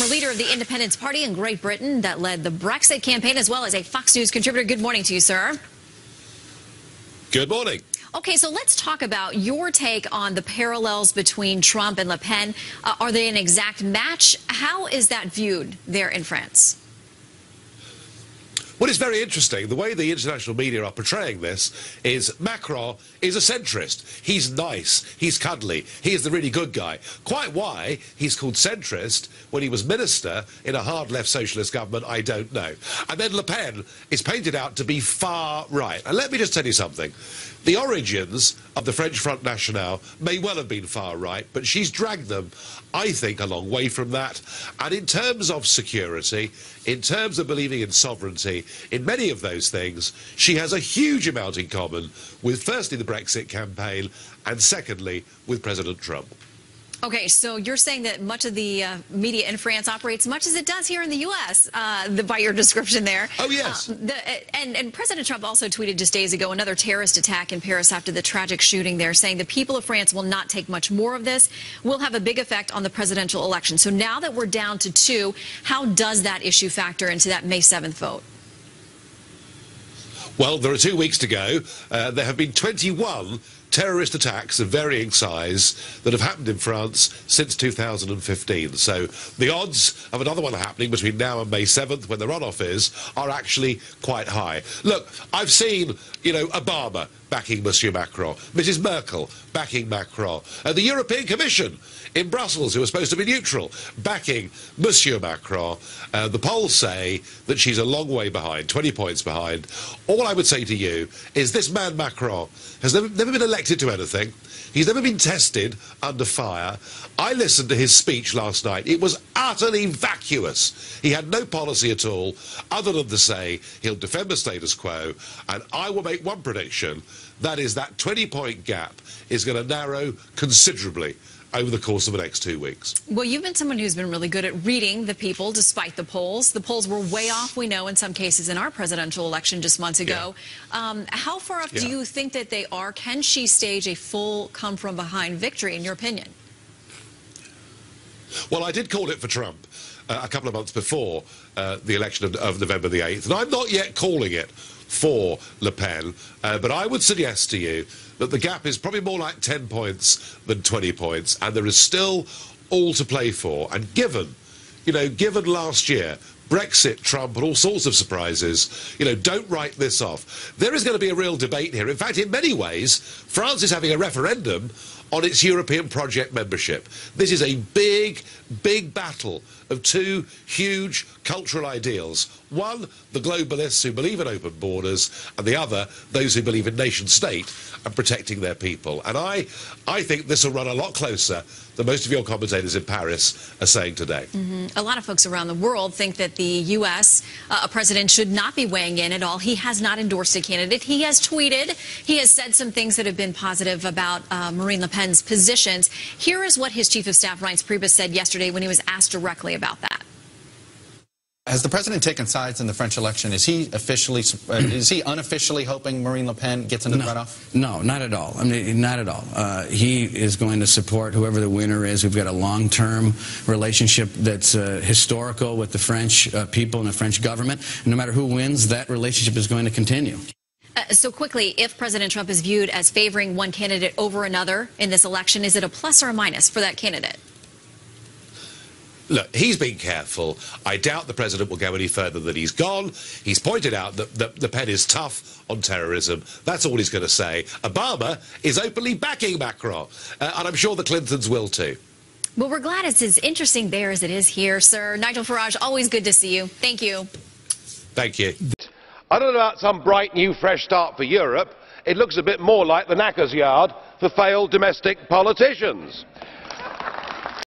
leader of the Independence Party in Great Britain that led the Brexit campaign, as well as a Fox News contributor. Good morning to you, sir. Good morning. Okay, so let's talk about your take on the parallels between Trump and Le Pen. Are they an exact match? How is that viewed there in France? Well, it's very interesting. The way the international media are portraying this is Macron is a centrist. He's nice. He's cuddly. He is the really good guy. Quite why he's called centrist when he was minister in a hard-left socialist government, I don't know. And then Le Pen is painted out to be far right. And let me just tell you something. The origins of the French Front National may well have been far right, but she's dragged them, I think, a long way from that. And in terms of security, in terms of believing in sovereignty, in many of those things, she has a huge amount in common with, firstly, the Brexit campaign, and secondly, with President Trump. Okay, so you're saying that much of the media in France operates much as it does here in the U.S., by your description there. Oh, yes. And President Trump also tweeted just days ago another terrorist attack in Paris after the tragic shooting there, saying the people of France will not take much more of this, will have a big effect on the presidential election. So now that we're down to 2, how does that issue factor into that May 7th vote? Well, there are 2 weeks to go. There have been 21 terrorist attacks of varying size that have happened in France since 2015. So the odds of another one happening between now and May 7th, when the runoff is, are actually quite high. Look, I've seen, Obama backing Monsieur Macron, Mrs. Merkel backing Macron, the European Commission in Brussels, who are supposed to be neutral, backing Monsieur Macron. The polls say that she's a long way behind, 20 points behind. All I would say to you is this man Macron has never been elected to anything. He's never been tested under fire. I listened to his speech last night. It was utterly vacuous. He had no policy at all, other than to say he'll defend the status quo. And I will make one prediction. That is that 20-point gap is going to narrow considerably over the course of the next 2 weeks. Well, you've been someone who's been really good at reading the people despite the polls. The polls were way off, we know, in some cases in our presidential election just months ago. Yeah. How far off do you think that they are? Can she stage a full come-from-behind victory, in your opinion? Well, I did call it for Trump a couple of months before the election of November the 8th, and I'm not yet calling it for Le Pen, but I would suggest to you that the gap is probably more like 10 points than 20 points, and there is still all to play for. And given last year, Brexit, Trump, and all sorts of surprises, don't write this off. There is going to be a real debate here. In fact, in many ways, France is having a referendum on its European project membership. This is a big, big battle of 2 huge cultural ideals. One, the globalists who believe in open borders, and the other, those who believe in nation-state and protecting their people. And I think this will run a lot closer than most of your commentators in Paris are saying today. A lot of folks around the world think that the U.S. President should not be weighing in at all. He has not endorsed a candidate. He has tweeted. He has said some things that have been positive about Marine Le Pen's positions. Here is what his chief of staff, Reince Priebus, said yesterday when he was asked directly about that. Has the president taken sides in the French election? Is he unofficially hoping Marine Le Pen gets into the runoff? No, not at all. I mean, not at all. He is going to support whoever the winner is. We've got a long-term relationship that's historical with the French people and the French government. And no matter who wins, that relationship is going to continue. So quickly, if President Trump is viewed as favoring one candidate over another in this election, is it a plus or a minus for that candidate? Look, he's been careful. I doubt the president will go any further than he's gone. He's pointed out that Le Pen is tough on terrorism. That's all he's going to say. Obama is openly backing Macron, and I'm sure the Clintons will too. Well, we're glad it's as interesting there as it is here, sir. Nigel Farage, always good to see you. Thank you. Thank you. I don't know about some bright new fresh start for Europe. It looks a bit more like the knacker's yard for failed domestic politicians.